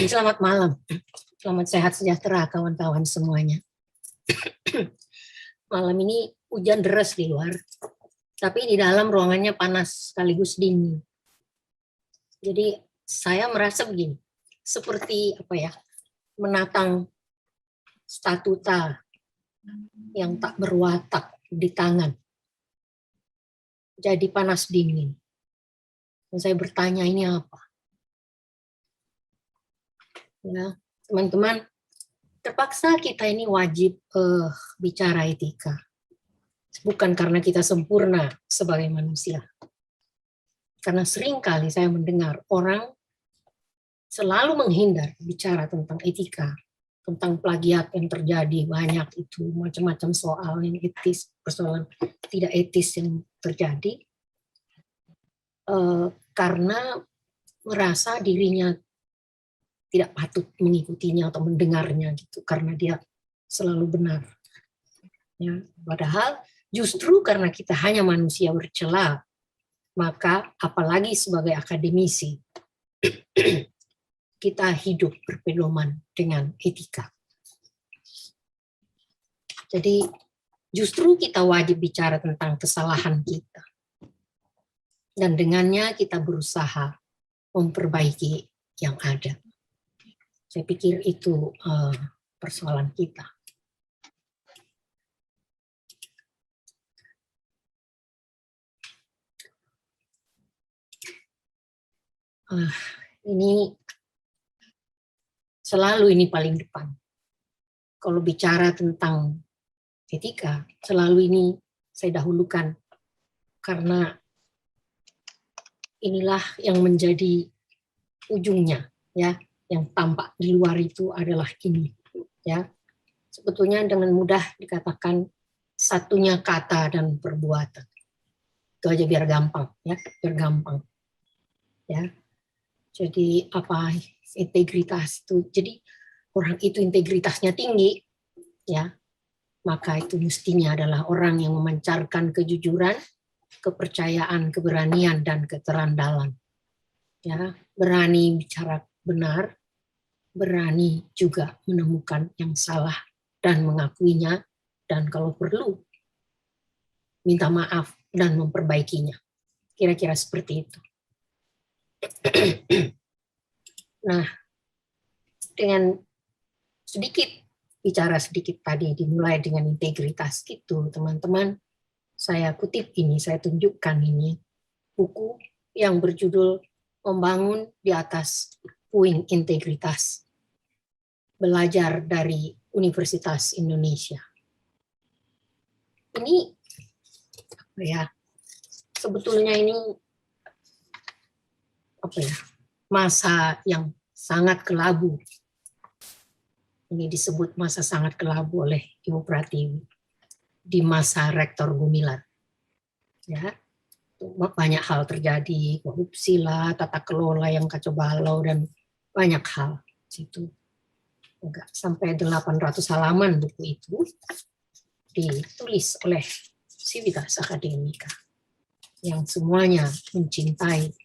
Selamat malam, selamat sehat sejahtera kawan-kawan semuanya. Malam ini hujan deras di luar, tapi di dalam ruangannya panas sekaligus dingin. Jadi saya merasa begini, seperti menatang statuta yang tak berwatak di tangan. Jadi panas dingin. Dan saya bertanya, ini apa? Ya, teman-teman, terpaksa kita ini wajib bicara etika. Bukan karena kita sempurna sebagai manusia. Karena sering kali saya mendengar orang selalu menghindar bicara tentang etika, tentang plagiat yang terjadi banyak itu, macam-macam soal yang etis, persoalan tidak etis yang terjadi, karena merasa dirinya tidak patut mengikutinya atau mendengarnya gitu, karena dia selalu benar. Ya, padahal justru karena kita hanya manusia bercela, maka apalagi sebagai akademisi kita hidup berpedoman dengan etika. Jadi justru kita wajib bicara tentang kesalahan kita. Dan dengannya kita berusaha memperbaiki yang ada. Saya pikir itu persoalan kita. Ini selalu ini paling depan. Kalau bicara tentang etika, selalu ini saya dahulukan karena inilah yang menjadi ujungnya, ya. Yang tampak di luar itu adalah ini, ya. Sebetulnya dengan mudah dikatakan satunya kata dan perbuatan. Itu aja biar gampang, ya, biar gampang. Ya. Jadi apa integritas itu? Jadi orang itu integritasnya tinggi, ya. Maka itu mestinya adalah orang yang memancarkan kejujuran, kepercayaan, keberanian, dan keterandalan. Ya, berani bicara benar, berani juga menemukan yang salah dan mengakuinya, dan kalau perlu minta maaf dan memperbaikinya. Kira-kira seperti itu. Nah, dengan bicara sedikit tadi dimulai dengan integritas itu, teman-teman, saya kutip ini, saya tunjukkan ini buku yang berjudul Membangun di Atas Puing Integritas, belajar dari Universitas Indonesia. Ini sebetulnya ini masa yang sangat kelabu. Ini disebut masa sangat kelabu oleh Ibu Pratiwi di masa Rektor Gumilar. Ya, banyak hal terjadi, korupsi lah, tata kelola yang kacau balau, dan banyak hal situ. Enggak sampai 800 halaman buku itu ditulis oleh Civitas Academica yang semuanya mencintai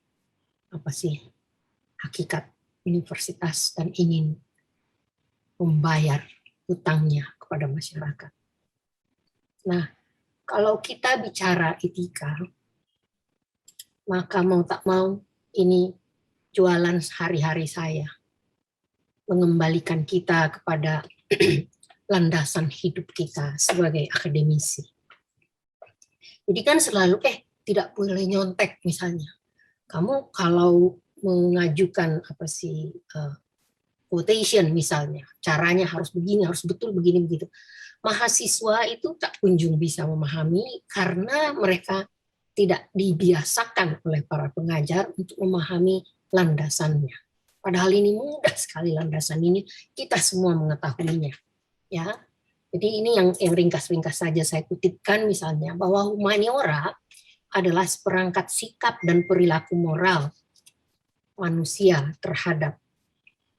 hakikat universitas dan ingin membayar hutangnya kepada masyarakat. Nah, kalau kita bicara etika, maka mau tak mau ini jualan sehari-hari saya, mengembalikan kita kepada landasan hidup kita sebagai akademisi. Jadi kan selalu tidak boleh nyontek misalnya. Kamu kalau mengajukan quotation misalnya, caranya harus begini, harus betul begini begitu. Mahasiswa itu tak kunjung bisa memahami karena mereka tidak dibiasakan oleh para pengajar untuk memahami landasannya. Padahal ini mudah sekali landasan ini, kita semua mengetahuinya. Ya, jadi ini yang ringkas-ringkas saja saya kutipkan misalnya bahwa humaniora adalah seperangkat sikap dan perilaku moral manusia terhadap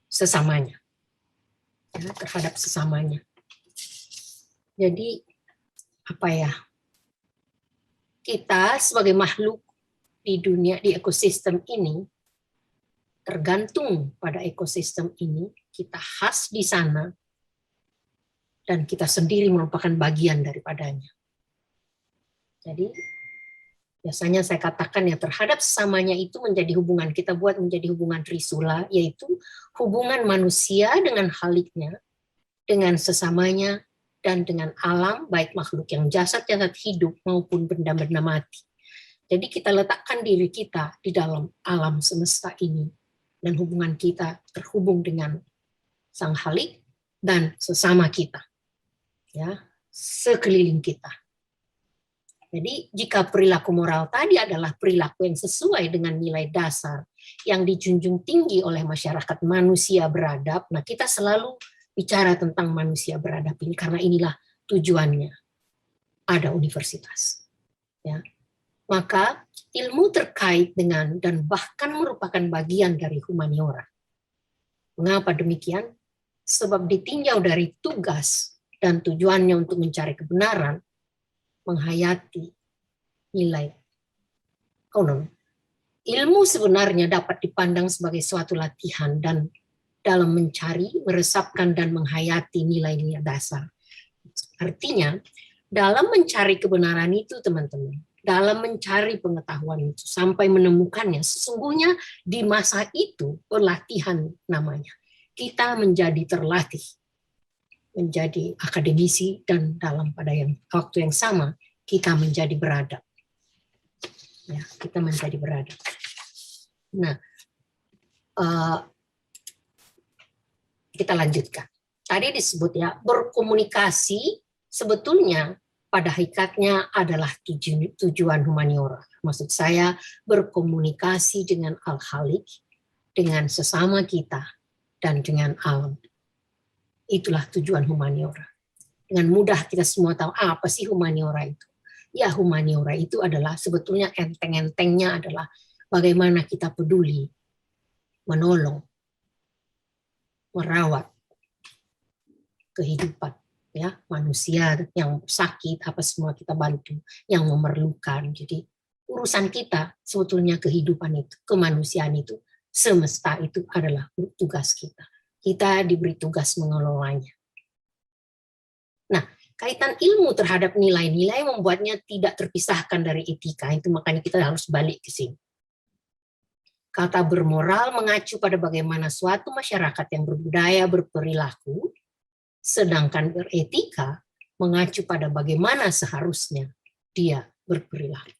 sesamanya. Ya, terhadap sesamanya. Jadi kita sebagai makhluk di dunia, di ekosistem ini, tergantung pada ekosistem ini, kita khas di sana, dan kita sendiri merupakan bagian daripadanya. Jadi biasanya saya katakan ya, terhadap sesamanya itu menjadi hubungan, kita buat menjadi hubungan trisula, yaitu hubungan manusia dengan haliknya, dengan sesamanya, dan dengan alam, baik makhluk yang jasad-jasad hidup maupun benda-benda mati. Jadi kita letakkan diri kita di dalam alam semesta ini, dan hubungan kita terhubung dengan sang halik dan sesama kita, ya, sekeliling kita. Jadi jika perilaku moral tadi adalah perilaku yang sesuai dengan nilai dasar yang dijunjung tinggi oleh masyarakat manusia beradab, nah kita selalu bicara tentang manusia beradab ini karena inilah tujuannya ada universitas. Ya. Maka ilmu terkait dengan dan bahkan merupakan bagian dari humaniora. Mengapa demikian? Sebab ditinjau dari tugas dan tujuannya untuk mencari kebenaran, menghayati nilai konon. Ilmu sebenarnya dapat dipandang sebagai suatu latihan dan dalam mencari, meresapkan, dan menghayati nilai-nilai dasar. Artinya, dalam mencari kebenaran itu, teman-teman, dalam mencari pengetahuan itu sampai menemukannya, sesungguhnya di masa itu pelatihan namanya. Kita menjadi terlatih, menjadi akademisi, dan dalam pada waktu yang sama kita menjadi beradab. Ya, kita menjadi beradab. Nah, kita lanjutkan. Tadi disebut ya, berkomunikasi sebetulnya pada hakikatnya adalah tujuan humaniora. Maksud saya berkomunikasi dengan al-Khaliq, dengan sesama kita, dan dengan alam. Itulah tujuan humaniora. Dengan mudah kita semua tahu apa sih humaniora itu. Ya, humaniora itu adalah sebetulnya enteng-entengnya adalah bagaimana kita peduli, menolong, merawat kehidupan, ya, manusia yang sakit apa semua kita bantu, yang memerlukan. Jadi urusan kita sebetulnya kehidupan itu, kemanusiaan itu, semesta itu adalah tugas kita. Kita diberi tugas mengelolanya. Nah, kaitan ilmu terhadap nilai-nilai membuatnya tidak terpisahkan dari etika, itu makanya kita harus balik ke sini. Kata bermoral mengacu pada bagaimana suatu masyarakat yang berbudaya berperilaku, sedangkan beretika mengacu pada bagaimana seharusnya dia berperilaku.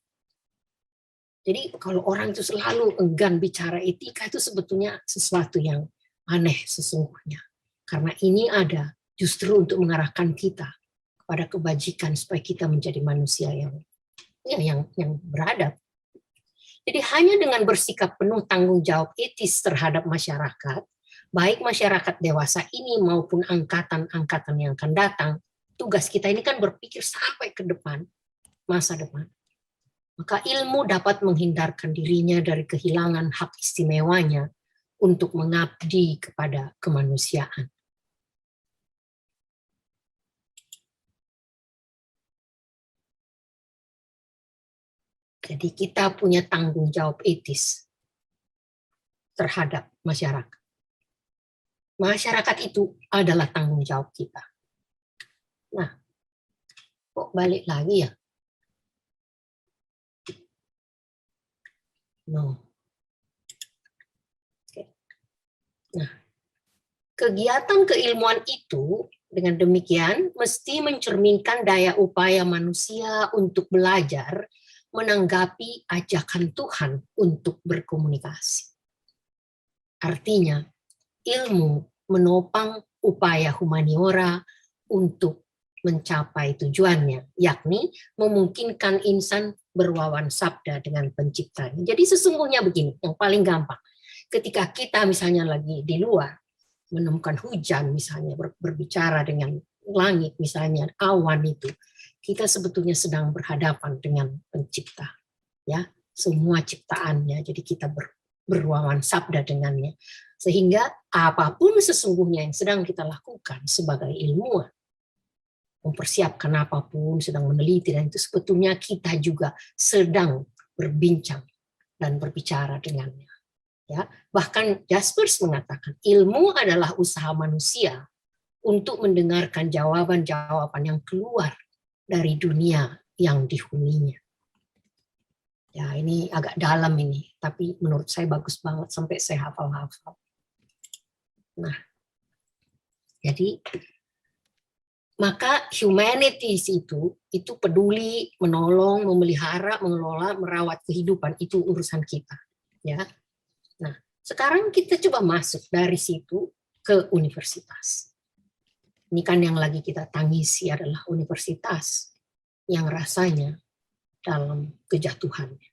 Jadi kalau orang itu selalu enggan bicara etika, itu sebetulnya sesuatu yang aneh sesungguhnya. Karena ini ada justru untuk mengarahkan kita kepada kebajikan supaya kita menjadi manusia yang beradab. Jadi hanya dengan bersikap penuh tanggung jawab etis terhadap masyarakat, baik masyarakat dewasa ini maupun angkatan-angkatan yang akan datang, tugas kita ini kan berpikir sampai ke depan, masa depan. Maka ilmu dapat menghindarkan dirinya dari kehilangan hak istimewanya untuk mengabdi kepada kemanusiaan. Jadi kita punya tanggung jawab etis terhadap masyarakat. Masyarakat itu adalah tanggung jawab kita. Nah, kok balik lagi ya? No. Oke. Nah, kegiatan keilmuan itu dengan demikian mesti mencerminkan daya upaya manusia untuk belajar menanggapi ajakan Tuhan untuk berkomunikasi. Artinya, ilmu menopang upaya humaniora untuk mencapai tujuannya, yakni memungkinkan insan berwawan sabda dengan penciptanya. Jadi sesungguhnya begini, yang paling gampang. Ketika kita misalnya lagi di luar, menemukan hujan misalnya, berbicara dengan langit misalnya, awan itu, kita sebetulnya sedang berhadapan dengan pencipta, ya, semua ciptaannya. Jadi kita berwawan sabda dengannya, sehingga apapun sesungguhnya yang sedang kita lakukan sebagai ilmuwan, mempersiapkan apapun, sedang meneliti, dan itu sebetulnya kita juga sedang berbincang dan berbicara dengannya, Ya, bahkan Jaspers mengatakan ilmu adalah usaha manusia untuk mendengarkan jawaban-jawaban yang keluar dari dunia yang dihuninya. Ya, ini agak dalam ini, tapi menurut saya bagus banget sampai saya hafal-hafal. Nah, jadi maka humanities itu peduli, menolong, memelihara, mengelola, merawat kehidupan, itu urusan kita. Ya. Nah, sekarang kita coba masuk dari situ ke universitas. Ini kan yang lagi kita tangisi adalah universitas yang rasanya dalam kejatuhannya.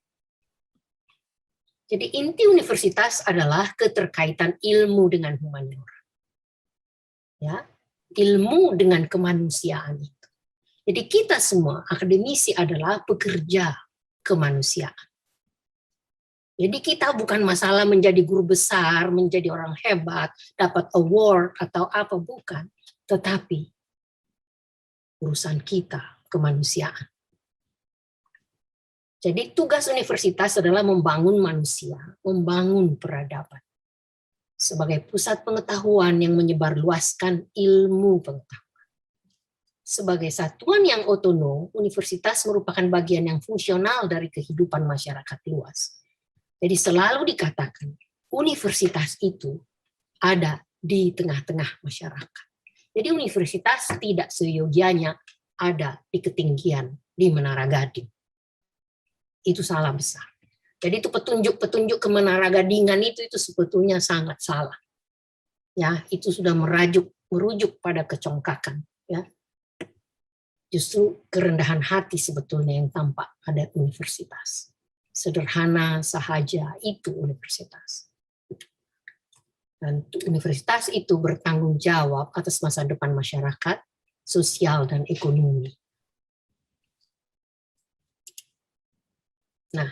Jadi inti universitas adalah keterkaitan ilmu dengan humaniora. Ya, ilmu dengan kemanusiaan itu. Jadi kita semua akademisi adalah pekerja kemanusiaan. Jadi kita bukan masalah menjadi guru besar, menjadi orang hebat, dapat award atau apa, bukan. Tetapi urusan kita kemanusiaan. Jadi tugas universitas adalah membangun manusia, membangun peradaban. Sebagai pusat pengetahuan yang menyebarluaskan ilmu pengetahuan. Sebagai satuan yang otonom, universitas merupakan bagian yang fungsional dari kehidupan masyarakat luas. Jadi selalu dikatakan, universitas itu ada di tengah-tengah masyarakat. Jadi universitas tidak seyogianya ada di ketinggian di Menara Gading. Itu salah besar. Jadi itu petunjuk-petunjuk ke Menara Gadingan itu sebetulnya sangat salah. Ya, itu sudah merujuk pada kecongkakan. Ya. Justru kerendahan hati sebetulnya yang tampak pada universitas. Sederhana sahaja itu universitas. Dan universitas itu bertanggung jawab atas masa depan masyarakat, sosial dan ekonomi. Nah,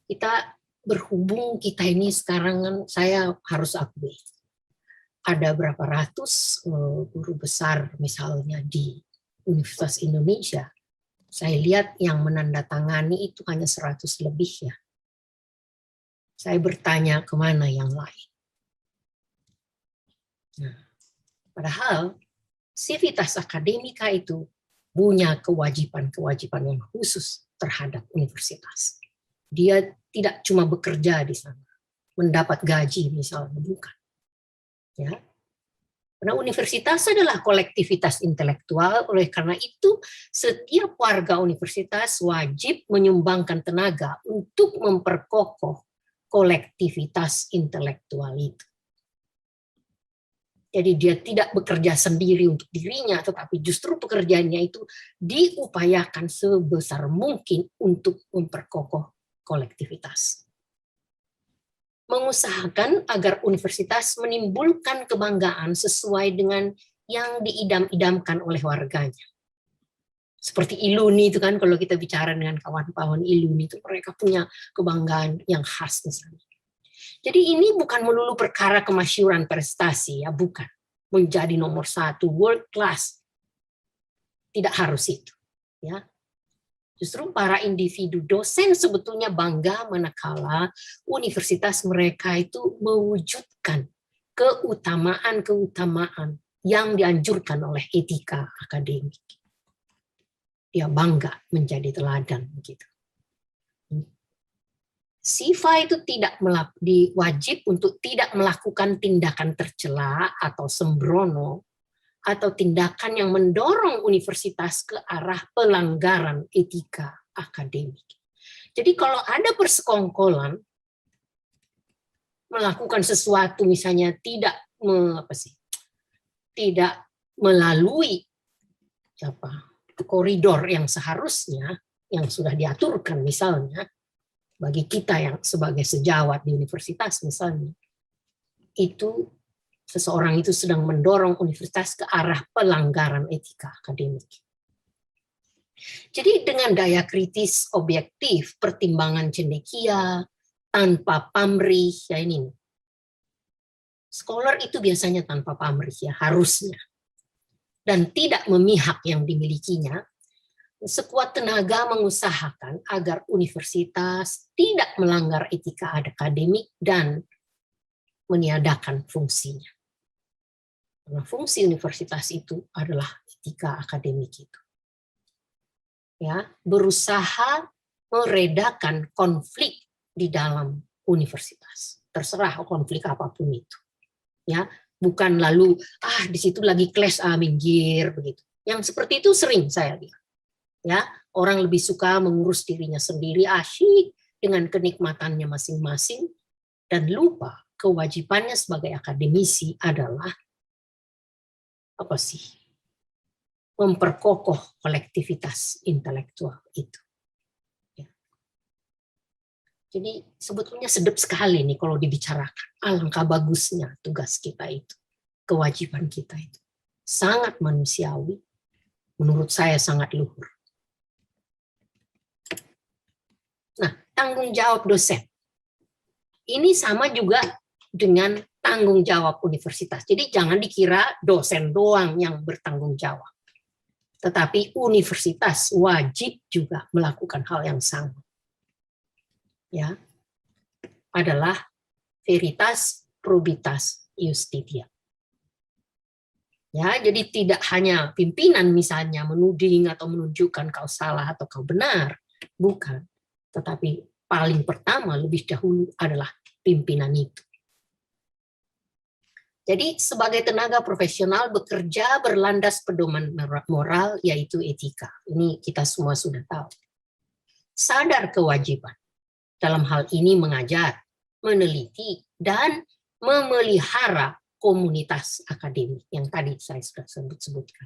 kita berhubung kita ini sekarang kan saya harus akui ada berapa ratus guru besar misalnya di Universitas Indonesia. Saya lihat yang menandatangani itu hanya 100 lebih ya. Saya bertanya kemana yang lain. Nah, padahal Civitas Academica itu punya kewajiban-kewajiban yang khusus terhadap universitas. Dia tidak cuma bekerja di sana, mendapat gaji misalnya, bukan. Ya. Karena universitas adalah kolektivitas intelektual, oleh karena itu setiap warga universitas wajib menyumbangkan tenaga untuk memperkokoh kolektivitas intelektual itu. Jadi dia tidak bekerja sendiri untuk dirinya, tetapi justru pekerjaannya itu diupayakan sebesar mungkin untuk memperkokoh kolektivitas. Mengusahakan agar universitas menimbulkan kebanggaan sesuai dengan yang diidam-idamkan oleh warganya. Seperti Iluni itu kan, kalau kita bicara dengan kawan-kawan Iluni itu mereka punya kebanggaan yang khas misalnya. Jadi ini bukan melulu perkara kemasyhuran prestasi ya, bukan. Menjadi nomor 1, world class. Tidak harus itu. Ya. Justru para individu dosen sebetulnya bangga manakala universitas mereka itu mewujudkan keutamaan-keutamaan yang dianjurkan oleh etika akademik. Dia bangga menjadi teladan begitu. SIFA itu tidak wajib untuk tidak melakukan tindakan tercela atau sembrono atau tindakan yang mendorong universitas ke arah pelanggaran etika akademik. Jadi kalau ada persekongkolan melakukan sesuatu misalnya tidak melalui koridor yang seharusnya yang sudah diaturkan misalnya bagi kita yang sebagai sejawat di universitas misalnya, itu seseorang itu sedang mendorong universitas ke arah pelanggaran etika akademik. Jadi dengan daya kritis objektif, pertimbangan cendekia, tanpa pamrih, ya ini. Scholar itu biasanya tanpa pamrih ya, harusnya. Dan tidak memihak yang dimilikinya, sekuat tenaga mengusahakan agar universitas tidak melanggar etika akademik dan meniadakan fungsinya. Karena fungsi universitas itu adalah etika akademik itu. Ya, berusaha meredakan konflik di dalam universitas. Terserah konflik apapun itu. Ya, bukan lalu di situ lagi clash minggir begitu. Yang seperti itu sering saya lihat. Ya, orang lebih suka mengurus dirinya sendiri, asyik dengan kenikmatannya masing-masing dan lupa kewajibannya sebagai akademisi adalah apa sih? Memperkokoh kolektivitas intelektual itu. Ya. Jadi sebetulnya sedap sekali nih kalau dibicarakan. Alangkah bagusnya tugas kita itu, kewajiban kita itu. Sangat manusiawi, menurut saya sangat luhur. Nah, tanggung jawab dosen. Ini sama juga dengan tanggung jawab universitas. Jadi jangan dikira dosen doang yang bertanggung jawab. Tetapi universitas wajib juga melakukan hal yang sama. Ya, adalah veritas, probitas, iustitia. Ya, jadi tidak hanya pimpinan misalnya menuding atau menunjukkan kau salah atau kau benar, bukan. Tetapi paling pertama lebih dahulu adalah pimpinan itu. Jadi sebagai tenaga profesional bekerja berlandas pedoman moral yaitu etika. Ini kita semua sudah tahu. Sadar kewajiban dalam hal ini mengajar, meneliti, dan memelihara komunitas akademik yang tadi saya sudah sebutkan.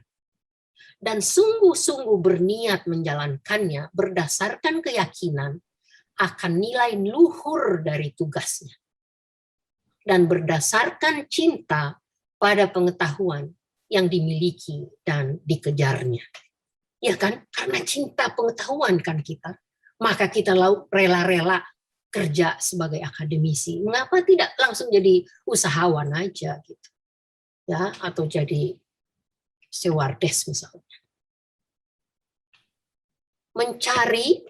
Dan sungguh-sungguh berniat menjalankannya berdasarkan keyakinan akan nilai luhur dari tugasnya. Dan berdasarkan cinta pada pengetahuan yang dimiliki dan dikejarnya. Ya kan? Karena cinta pengetahuan kan kita, maka kita rela-rela kerja sebagai akademisi. Mengapa tidak langsung jadi usahawan aja gitu? Ya, atau jadi stewardess misalnya. Mencari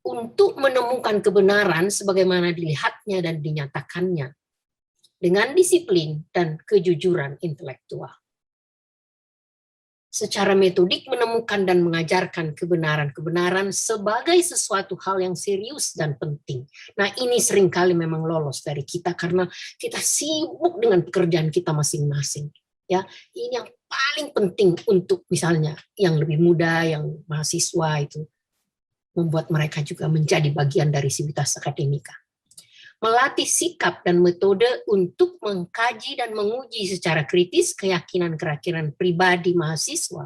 untuk menemukan kebenaran sebagaimana dilihatnya dan dinyatakannya dengan disiplin dan kejujuran intelektual. Secara metodik menemukan dan mengajarkan kebenaran-kebenaran sebagai sesuatu hal yang serius dan penting. Nah, ini seringkali memang lolos dari kita karena kita sibuk dengan pekerjaan kita masing-masing. Ya, ini yang paling penting untuk misalnya yang lebih muda, yang mahasiswa itu membuat mereka juga menjadi bagian dari sivitas akademika. Melatih sikap dan metode untuk mengkaji dan menguji secara kritis keyakinan-keyakinan pribadi mahasiswa,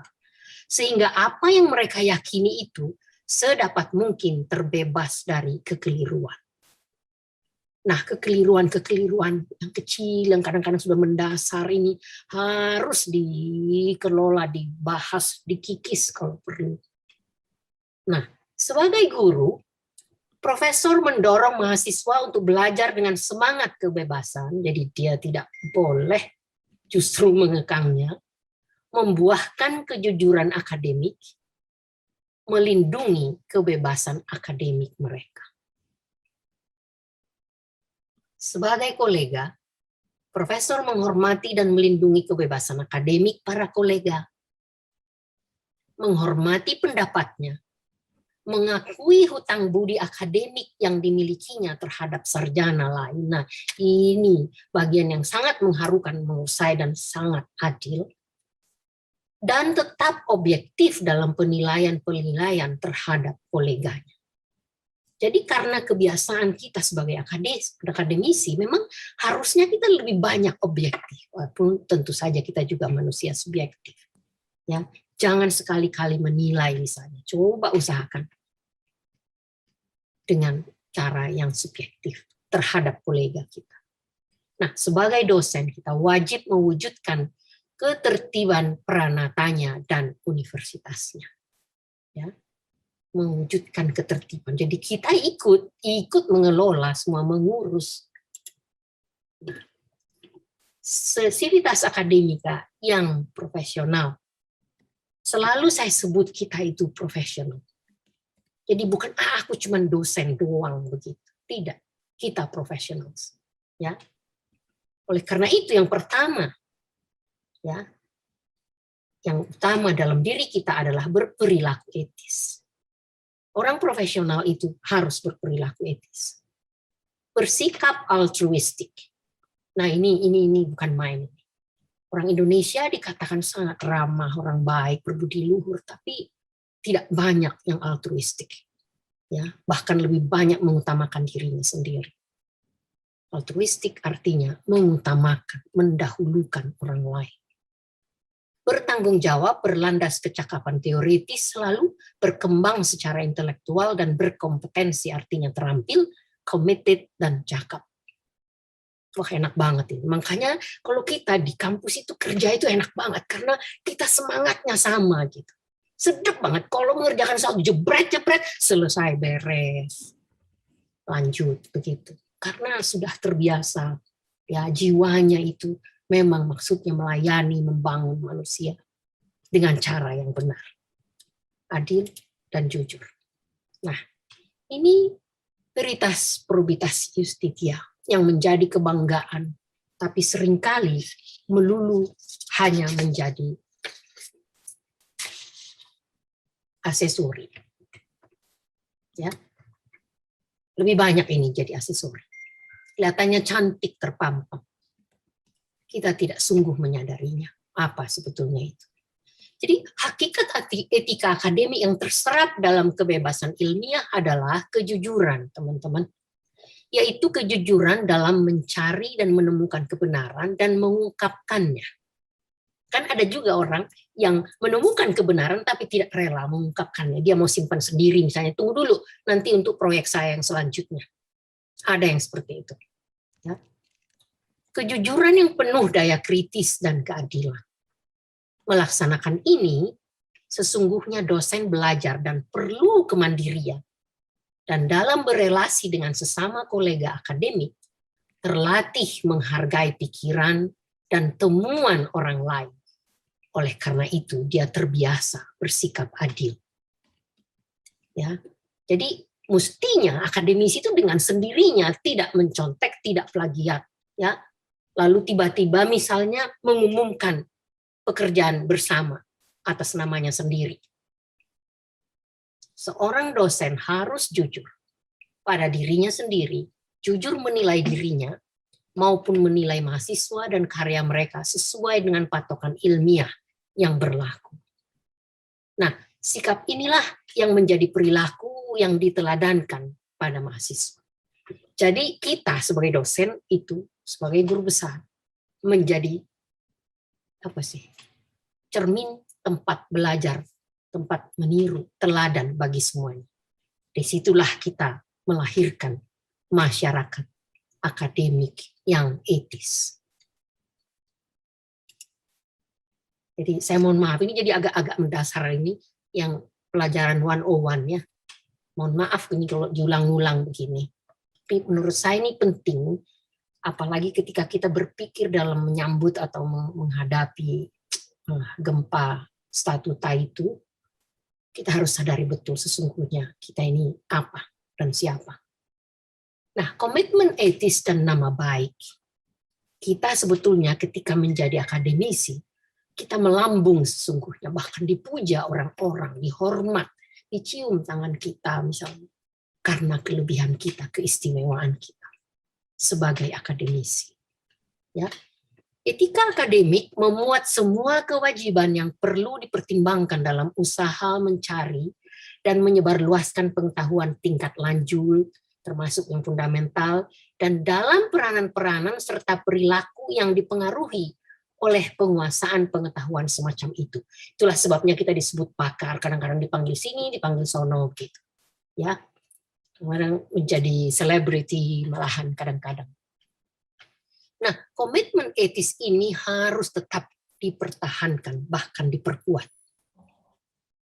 sehingga apa yang mereka yakini itu sedapat mungkin terbebas dari kekeliruan. Nah, kekeliruan yang kecil, yang kadang-kadang sudah mendasar ini harus dikelola, dibahas, dikikis kalau perlu. Nah, sebagai guru, profesor mendorong mahasiswa untuk belajar dengan semangat kebebasan, jadi dia tidak boleh justru mengekangnya, membuahkan kejujuran akademik, melindungi kebebasan akademik mereka. Sebagai kolega, profesor menghormati dan melindungi kebebasan akademik para kolega, menghormati pendapatnya, mengakui hutang budi akademik yang dimilikinya terhadap sarjana lain. Nah, ini bagian yang sangat mengharukan menurut saya dan sangat adil. Dan tetap objektif dalam penilaian-penilaian terhadap koleganya. Jadi karena kebiasaan kita sebagai akademisi, memang harusnya kita lebih banyak objektif. Walaupun tentu saja kita juga manusia subjektif. Ya, jangan sekali-kali menilai misalnya. Coba usahakan dengan cara yang subjektif terhadap kolega kita. Nah, sebagai dosen kita wajib mewujudkan ketertiban pranatanya dan universitasnya. Ya, mewujudkan ketertiban. Jadi kita ikut mengelola semua, mengurus. Sivitas akademika yang profesional. Selalu saya sebut kita itu profesional. Jadi bukan aku cuma dosen doang begitu. Tidak, kita profesional. Ya. Oleh karena itu yang pertama, ya, yang utama dalam diri kita adalah berperilaku etis. Orang profesional itu harus berperilaku etis. Bersikap altruistik. Nah, ini bukan main. Orang Indonesia dikatakan sangat ramah, orang baik, berbudi luhur, tapi tidak banyak yang altruistik. Ya, bahkan lebih banyak mengutamakan dirinya sendiri. Altruistik artinya mengutamakan, mendahulukan orang lain. Bertanggung jawab berlandas kecakapan teoritis, lalu berkembang secara intelektual dan berkompetensi, artinya terampil, committed, dan cakap. Wah, enak banget ini. Makanya kalau kita di kampus itu kerja itu enak banget karena kita semangatnya sama gitu. Sedap banget kalau mengerjakan satu jebret selesai, beres, lanjut begitu. Karena sudah terbiasa, ya, jiwanya itu memang maksudnya melayani, membangun manusia dengan cara yang benar, adil dan jujur. Nah, ini veritas probitas justitia yang menjadi kebanggaan, tapi seringkali melulu hanya menjadi aksesori. Ya, lebih banyak ini jadi aksesori. Kelihatannya cantik, terpampang. Kita tidak sungguh menyadarinya apa sebetulnya itu. Jadi hakikat etika akademik yang terserap dalam kebebasan ilmiah adalah kejujuran, teman-teman. Yaitu kejujuran dalam mencari dan menemukan kebenaran dan mengungkapkannya. Kan ada juga orang yang menemukan kebenaran tapi tidak rela mengungkapkannya. Dia mau simpan sendiri, misalnya tunggu dulu nanti untuk proyek saya yang selanjutnya. Ada yang seperti itu. Ya. Kejujuran yang penuh daya kritis dan keadilan. Melaksanakan ini, sesungguhnya dosen belajar dan perlu kemandirian. Dan dalam berelasi dengan sesama kolega akademik, terlatih menghargai pikiran dan temuan orang lain. Oleh karena itu, dia terbiasa bersikap adil. Ya, jadi mestinya akademisi itu dengan sendirinya tidak mencontek, tidak plagiat. Ya, lalu tiba-tiba misalnya mengumumkan pekerjaan bersama atas namanya sendiri. Seorang dosen harus jujur pada dirinya sendiri, jujur menilai dirinya, maupun menilai mahasiswa dan karya mereka sesuai dengan patokan ilmiah yang berlaku. Nah, sikap inilah yang menjadi perilaku yang diteladankan pada mahasiswa. Jadi kita sebagai dosen itu, sebagai guru besar, menjadi cermin, tempat belajar, tempat meniru, teladan bagi semuanya. Disitulah kita melahirkan masyarakat akademik yang etis. Jadi saya mohon maaf, ini jadi agak-agak mendasar ini, yang pelajaran 101 ya. Mohon maaf ini kalau diulang-ulang begini. Tapi menurut saya ini penting, apalagi ketika kita berpikir dalam menyambut atau menghadapi gempa statuta itu, kita harus sadari betul sesungguhnya kita ini apa dan siapa. Nah, komitmen etis dan nama baik. Kita sebetulnya ketika menjadi akademisi, kita melambung sesungguhnya, bahkan dipuja orang-orang, dihormat, dicium tangan kita misalnya, karena kelebihan kita, keistimewaan kita sebagai akademisi. Ya. Etika akademik memuat semua kewajiban yang perlu dipertimbangkan dalam usaha mencari dan menyebarluaskan pengetahuan tingkat lanjut, termasuk yang fundamental, dan dalam peranan-peranan serta perilaku yang dipengaruhi oleh penguasaan pengetahuan semacam itu. Itulah sebabnya kita disebut pakar, kadang-kadang dipanggil sini, dipanggil sono gitu. Ya. Kadang menjadi selebriti malahan kadang-kadang. Nah, komitmen etis ini harus tetap dipertahankan, bahkan diperkuat.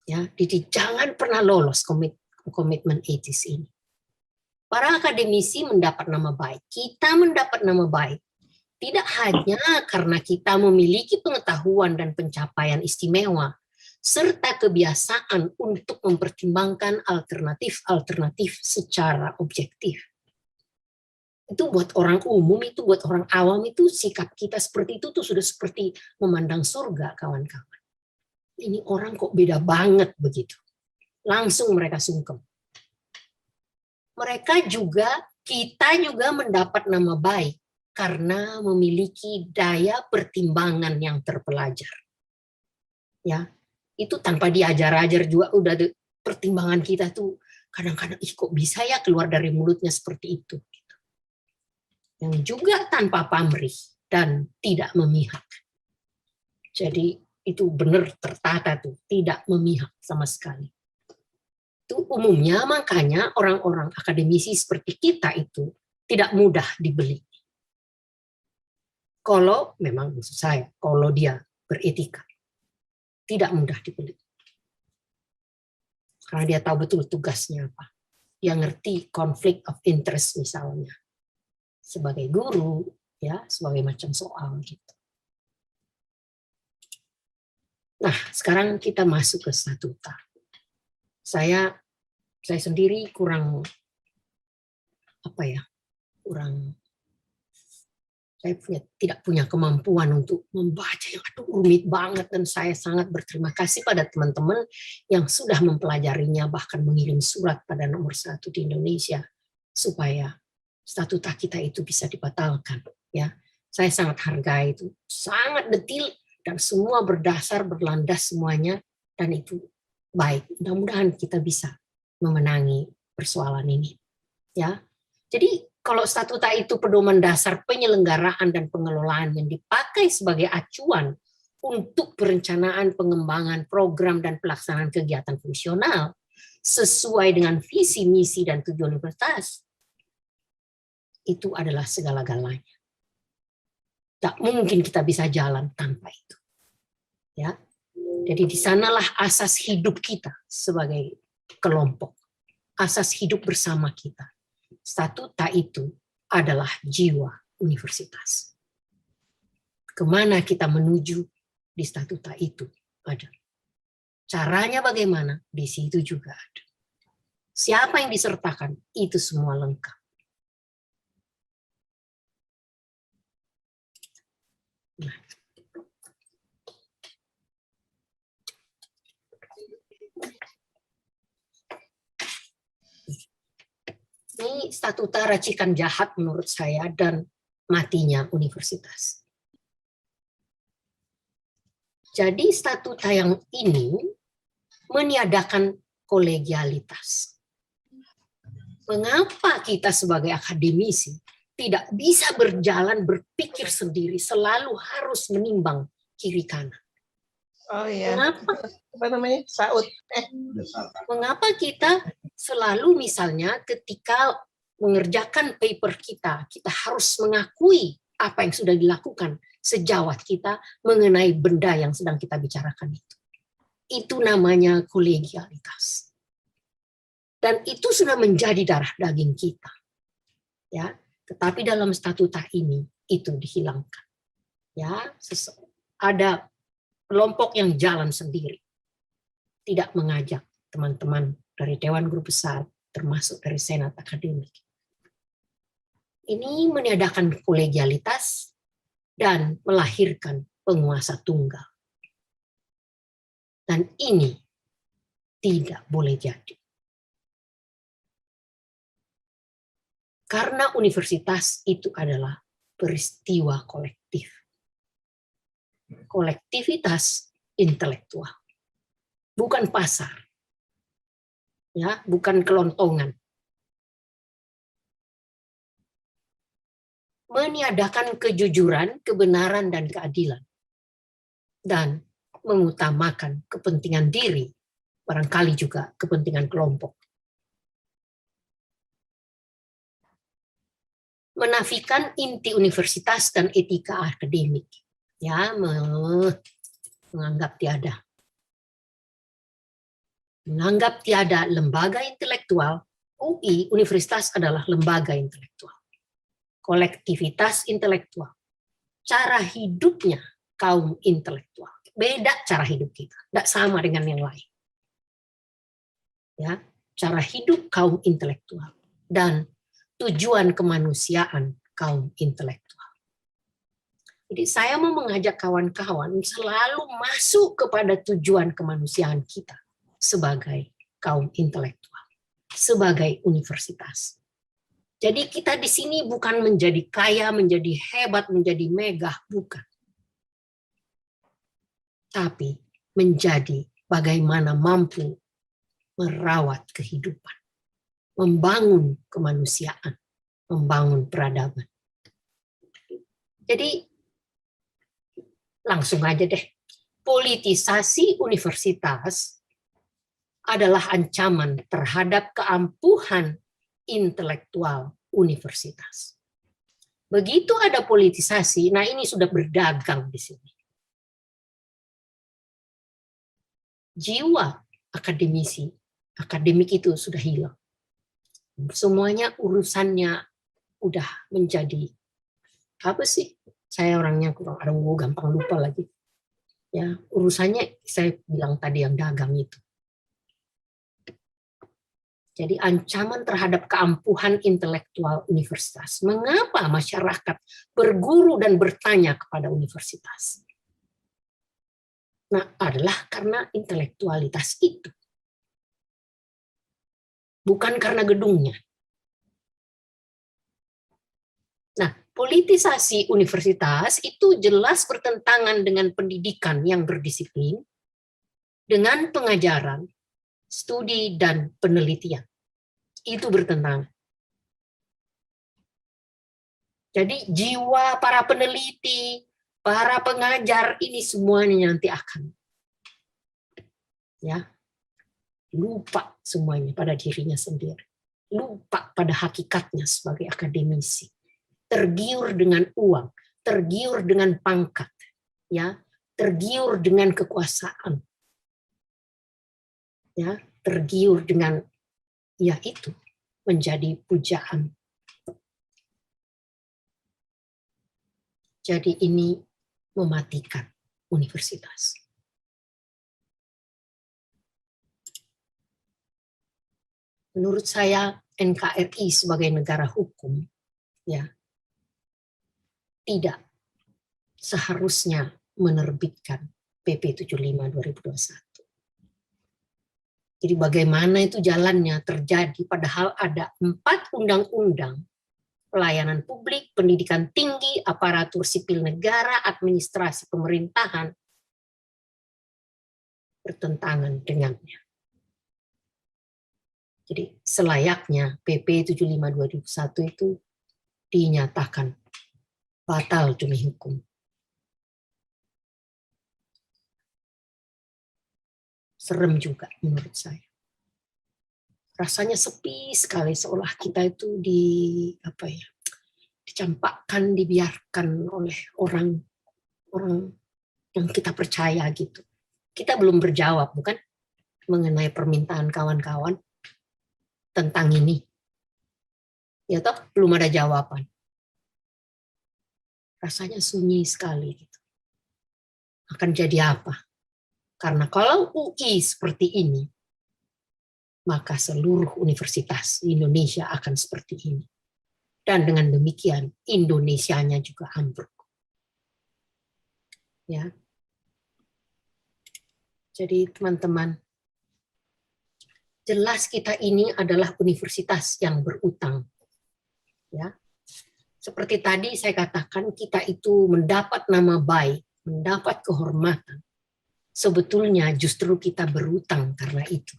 Ya, jadi jangan pernah lolos komitmen etis ini. Para akademisi mendapat nama baik, kita mendapat nama baik, tidak hanya karena kita memiliki pengetahuan dan pencapaian istimewa, serta kebiasaan untuk mempertimbangkan alternatif-alternatif secara objektif. Itu buat orang umum, itu buat orang awam, itu sikap kita seperti itu tuh sudah seperti memandang surga, kawan-kawan. Ini orang kok beda banget begitu. Langsung mereka sungkem. Kita juga mendapat nama baik karena memiliki daya pertimbangan yang terpelajar. Ya, itu tanpa diajar-ajar juga udah pertimbangan kita tuh kadang-kadang kok bisa ya keluar dari mulutnya seperti itu. Yang juga tanpa pamrih dan tidak memihak. Jadi itu benar tertata tuh, tidak memihak sama sekali. Itu umumnya makanya orang-orang akademisi seperti kita itu tidak mudah dibeli. Kalau memang maksud saya, kalau dia beretika, tidak mudah dibeli. Karena dia tahu betul tugasnya apa. Dia ngerti conflict of interest misalnya. Sebagai guru, ya, sebagai macam soal gitu. Nah, sekarang kita masuk ke statuta. Saya sendiri kurang tidak punya kemampuan untuk membaca yang rumit banget, dan saya sangat berterima kasih pada teman-teman yang sudah mempelajarinya, bahkan mengirim surat pada nomor 1 di Indonesia supaya statuta kita itu bisa dibatalkan. Ya, saya sangat hargai itu, sangat detil dan semua berdasar berlandas semuanya, dan itu baik. Mudah-mudahan kita bisa memenangi persoalan ini. Ya, jadi kalau statuta itu pedoman dasar penyelenggaraan dan pengelolaan yang dipakai sebagai acuan untuk perencanaan pengembangan program dan pelaksanaan kegiatan fungsional sesuai dengan visi, misi, dan tujuan universitas, itu adalah segala-galanya. Tak mungkin kita bisa jalan tanpa itu. Ya, jadi di sanalah asas hidup kita sebagai kelompok, asas hidup bersama kita. Statuta itu adalah jiwa universitas. Kemana kita menuju di statuta itu ada. Caranya bagaimana, di situ juga ada. Siapa yang disertakan, itu semua lengkap. Nah, ini statuta racikan jahat menurut saya dan matinya universitas. Jadi statuta yang ini meniadakan kolegialitas. Mengapa kita sebagai akademisi tidak bisa berjalan berpikir sendiri, selalu harus menimbang kiri kanan? Oh iya. Mengapa? Apa namanya? Saud. Mengapa kita selalu misalnya ketika mengerjakan paper kita harus mengakui apa yang sudah dilakukan sejawat kita mengenai benda yang sedang kita bicarakan itu. Itu namanya kolegialitas. Dan itu sudah menjadi darah daging kita. Ya, tetapi dalam statuta ini itu dihilangkan. Ya, ada kelompok yang jalan sendiri. Tidak mengajak teman-teman dari Dewan Guru Besar, termasuk dari Senat Akademik. Ini meniadakan kolegialitas dan melahirkan penguasa tunggal. Dan ini tidak boleh jadi. Karena universitas itu adalah peristiwa kolektif. Kolektivitas intelektual. Bukan pasar. Ya, bukan kelontongan. Meniadakan kejujuran, kebenaran, dan keadilan. Dan mengutamakan kepentingan diri, barangkali juga kepentingan kelompok. Menafikan inti universitas dan etika akademik. Ya, menganggap tiada. Menganggap tiada lembaga intelektual, UI, universitas adalah lembaga intelektual. Kolektivitas intelektual. Cara hidupnya kaum intelektual. Beda cara hidup kita, tidak sama dengan yang lain. Ya, cara hidup kaum intelektual. Dan tujuan kemanusiaan kaum intelektual. Jadi saya mau mengajak kawan-kawan selalu masuk kepada tujuan kemanusiaan kita sebagai kaum intelektual, sebagai universitas. Jadi kita di sini bukan menjadi kaya, menjadi hebat, menjadi megah, bukan. Tapi menjadi bagaimana mampu merawat kehidupan, membangun kemanusiaan, membangun peradaban. Jadi langsung aja deh, politisasi universitas adalah ancaman terhadap keampuhan intelektual universitas. Begitu ada politisasi, nah ini sudah berdagang di sini. Jiwa akademisi, akademik itu sudah hilang. Semuanya urusannya udah menjadi apa sih? Saya orangnya kurang, gampang lupa lagi. Ya, urusannya saya bilang tadi yang dagang itu. Jadi ancaman terhadap keampuhan intelektual universitas. Mengapa masyarakat berguru dan bertanya kepada universitas? Nah, adalah karena intelektualitas itu. Bukan karena gedungnya. Nah, politisasi universitas itu jelas bertentangan dengan pendidikan yang berdisiplin, dengan pengajaran, studi, dan penelitian. Itu bertentangan. Jadi jiwa para peneliti, para pengajar ini semuanya nanti akan lupa semuanya pada dirinya sendiri, lupa pada hakikatnya sebagai akademisi, tergiur dengan uang, tergiur dengan pangkat, tergiur dengan kekuasaan, tergiur dengan itu menjadi pujaan. Jadi ini mematikan universitas. Menurut saya NKRI sebagai negara hukum tidak seharusnya menerbitkan PP 75 2021. Jadi bagaimana itu jalannya terjadi padahal ada 4 undang-undang pelayanan publik, pendidikan tinggi, aparatur sipil negara, administrasi pemerintahan bertentangan dengannya. Jadi selayaknya PP 75 2021 itu dinyatakan batal demi hukum. Serem juga menurut saya. Rasanya sepi sekali, seolah kita itu dicampakkan, dibiarkan oleh orang yang kita percaya gitu. Kita belum berjawab, bukan, mengenai permintaan kawan-kawan tentang ini. Ya toh, belum ada jawaban. Rasanya sunyi sekali gitu. Akan jadi apa? Karena kalau UI seperti ini, maka seluruh universitas di Indonesia akan seperti ini. Dan dengan demikian Indonesianya juga ambruk. Ya. Jadi teman-teman, jelas kita ini adalah universitas yang berutang. Ya. Seperti tadi saya katakan, kita itu mendapat nama baik, mendapat kehormatan. Sebetulnya justru kita berutang karena itu.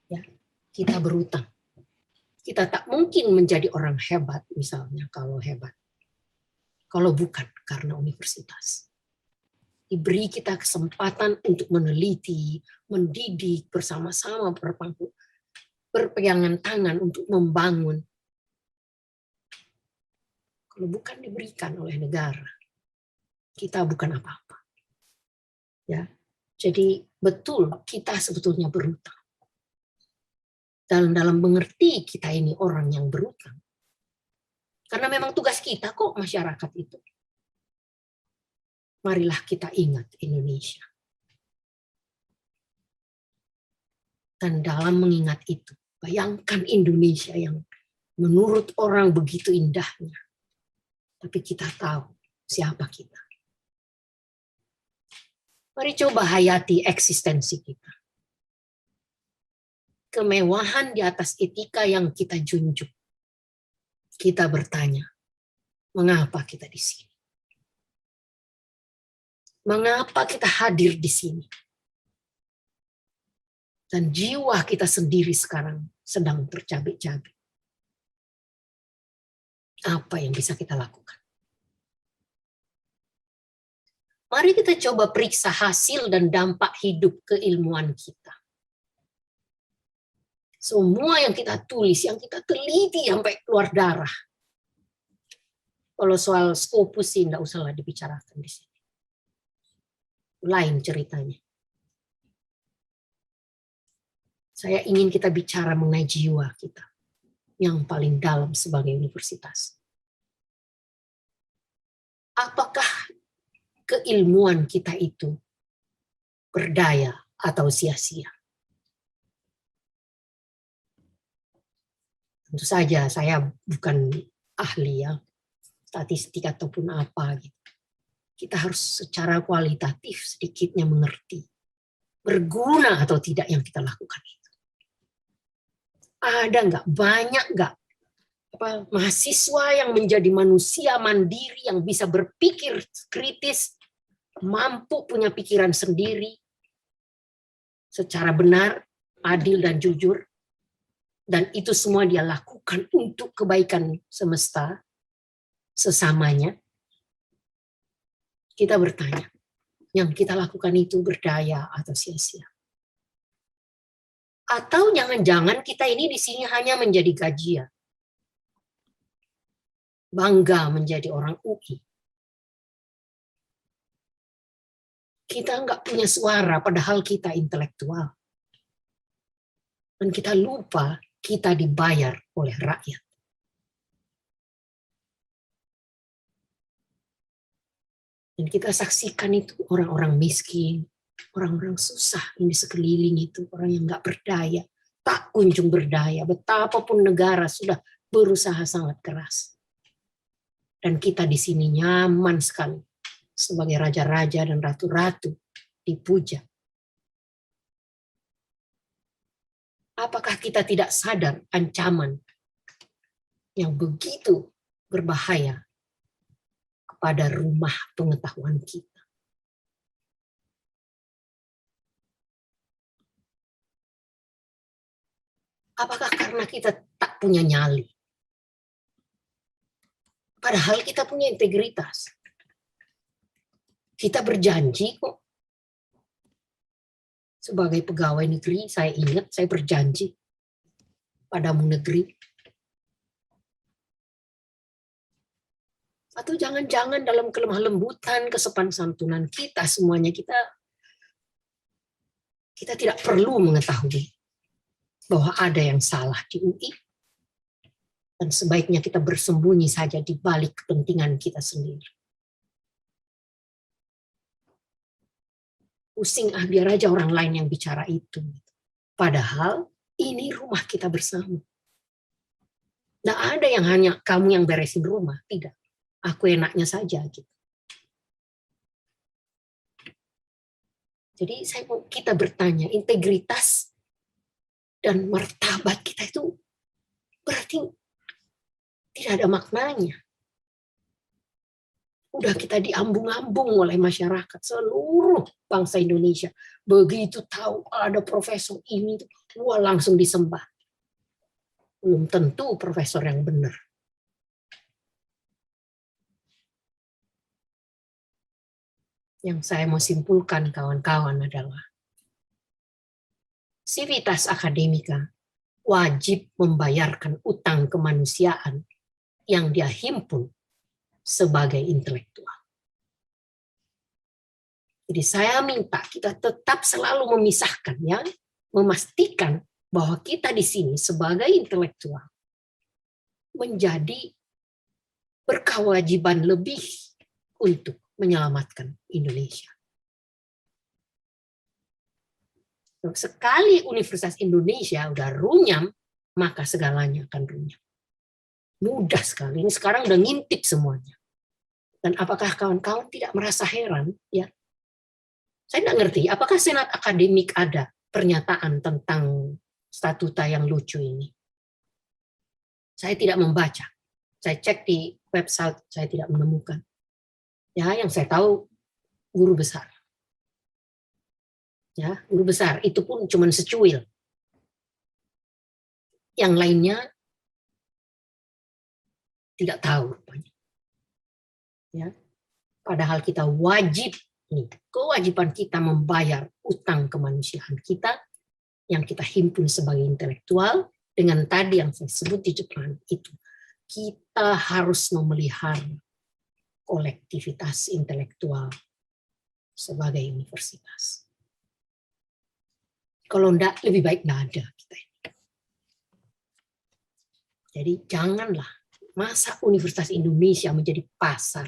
Ya, kita berutang. Kita tak mungkin menjadi orang hebat misalnya kalau hebat. Kalau bukan karena universitas. Diberi kita kesempatan untuk meneliti, mendidik bersama-sama, berpegangan tangan untuk membangun. Kalau bukan diberikan oleh negara, kita bukan apa-apa. Ya, jadi betul kita sebetulnya berutang. Dalam mengerti kita ini orang yang berutang. Karena memang tugas kita kok masyarakat itu. Marilah kita ingat Indonesia. Dan dalam mengingat itu, bayangkan Indonesia yang menurut orang begitu indahnya, tapi kita tahu siapa kita. Mari coba hayati eksistensi kita. Kemewahan di atas etika yang kita junjung. Kita bertanya, mengapa kita di sini? Mengapa kita hadir di sini? Dan jiwa kita sendiri sekarang sedang tercabik-cabik. Apa yang bisa kita lakukan? Mari kita coba periksa hasil dan dampak hidup keilmuan kita. Semua yang kita tulis, yang kita teliti sampai keluar darah. Kalau soal Scopus sih enggak usahlah dibicarakan di sini. Lain ceritanya. Saya ingin kita bicara mengenai jiwa kita yang paling dalam sebagai universitas. Apakah keilmuan kita itu berdaya atau sia-sia? Tentu saja saya bukan ahli ya, statistik ataupun apa gitu. Kita harus secara kualitatif sedikitnya mengerti berguna atau tidak yang kita lakukan itu. Ada nggak, banyak nggak mahasiswa yang menjadi manusia mandiri yang bisa berpikir kritis, mampu punya pikiran sendiri secara benar, adil dan jujur. Dan itu semua dia lakukan untuk kebaikan semesta, sesamanya. Kita bertanya, yang kita lakukan itu berdaya atau sia-sia? Atau jangan-jangan kita ini di sini hanya menjadi gajian. Bangga menjadi orang UI. Kita nggak punya suara padahal kita intelektual. Dan kita lupa kita dibayar oleh rakyat. Dan kita saksikan itu orang-orang miskin, orang-orang susah yang di sekeliling itu, orang yang nggak berdaya, tak kunjung berdaya, betapapun negara sudah berusaha sangat keras. Dan kita di sini nyaman sekali sebagai raja-raja dan ratu-ratu dipuja. Apakah kita tidak sadar ancaman yang begitu berbahaya kepada rumah pengetahuan kita? Apakah karena kita tak punya nyali? Padahal kita punya integritas. Kita berjanji kok. Sebagai pegawai negeri, saya ingat saya berjanji padamu negeri. Atau jangan-jangan dalam kelemah lembutan, kesopan santunan kita semuanya kita tidak perlu mengetahui bahwa ada yang salah di UI. Dan sebaiknya kita bersembunyi saja di balik kepentingan kita sendiri. Pusing, biar aja orang lain yang bicara itu. Padahal ini rumah kita bersama. Nggak ada yang hanya kamu yang beresin rumah, tidak. Aku enaknya saja gitu. Jadi kita bertanya, integritas dan martabat kita itu berarti tidak ada maknanya. Udah kita diambung-ambung oleh masyarakat seluruh bangsa Indonesia. Begitu tahu ada profesor ini, wah langsung disembah. Belum tentu profesor yang benar. Yang saya mau simpulkan kawan-kawan adalah Civitas Academica wajib membayarkan utang kemanusiaan yang dia himpun sebagai intelektual. Jadi saya minta kita tetap selalu memisahkan, ya, memastikan bahwa kita di sini sebagai intelektual menjadi berkewajiban lebih untuk menyelamatkan Indonesia. Sekali Universitas Indonesia udah runyam, maka segalanya akan runyam. Mudah sekali. Ini sekarang udah ngintip semuanya. Dan apakah kawan-kawan tidak merasa heran? Ya, saya tidak ngerti. Apakah Senat Akademik ada pernyataan tentang statuta yang lucu ini? Saya tidak membaca. Saya cek di website, saya tidak menemukan. Ya, yang saya tahu guru besar. Ya, guru besar. Itu pun cuma secuil. Yang lainnya tidak tahu rupanya. Ya. Padahal kita wajib, nih, kewajiban kita membayar utang kemanusiaan kita yang kita himpun sebagai intelektual dengan tadi yang saya sebut di depan itu. Kita harus memelihara kolektivitas intelektual sebagai universitas. Kalau enggak, lebih baik enggak ada kita ini. Jadi janganlah masa Universitas Indonesia menjadi pasar.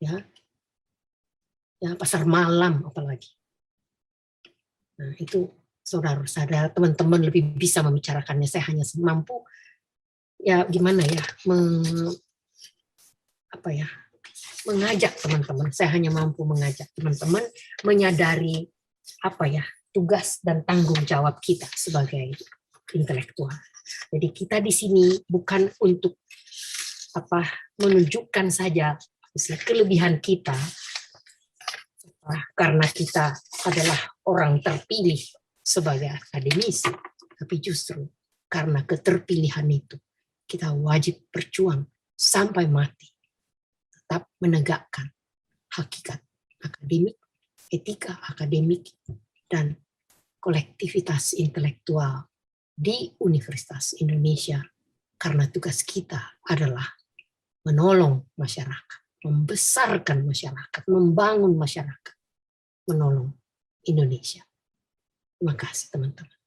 Ya, pasar malam apalagi. Nah, itu saudara-saudara, teman-teman lebih bisa membicarakannya. Saya hanya mampu ya gimana ya, mengajak teman-teman. Saya hanya mampu mengajak teman-teman menyadari tugas dan tanggung jawab kita sebagai intelektual. Jadi kita di sini bukan untuk menunjukkan saja kelebihan kita karena kita adalah orang terpilih sebagai akademisi, tapi justru karena keterpilihan itu kita wajib berjuang sampai mati, tetap menegakkan hakikat akademik, etika akademik, dan kolektivitas intelektual di Universitas Indonesia, karena tugas kita adalah menolong masyarakat, membesarkan masyarakat, membangun masyarakat, menolong Indonesia. Terima kasih teman-teman.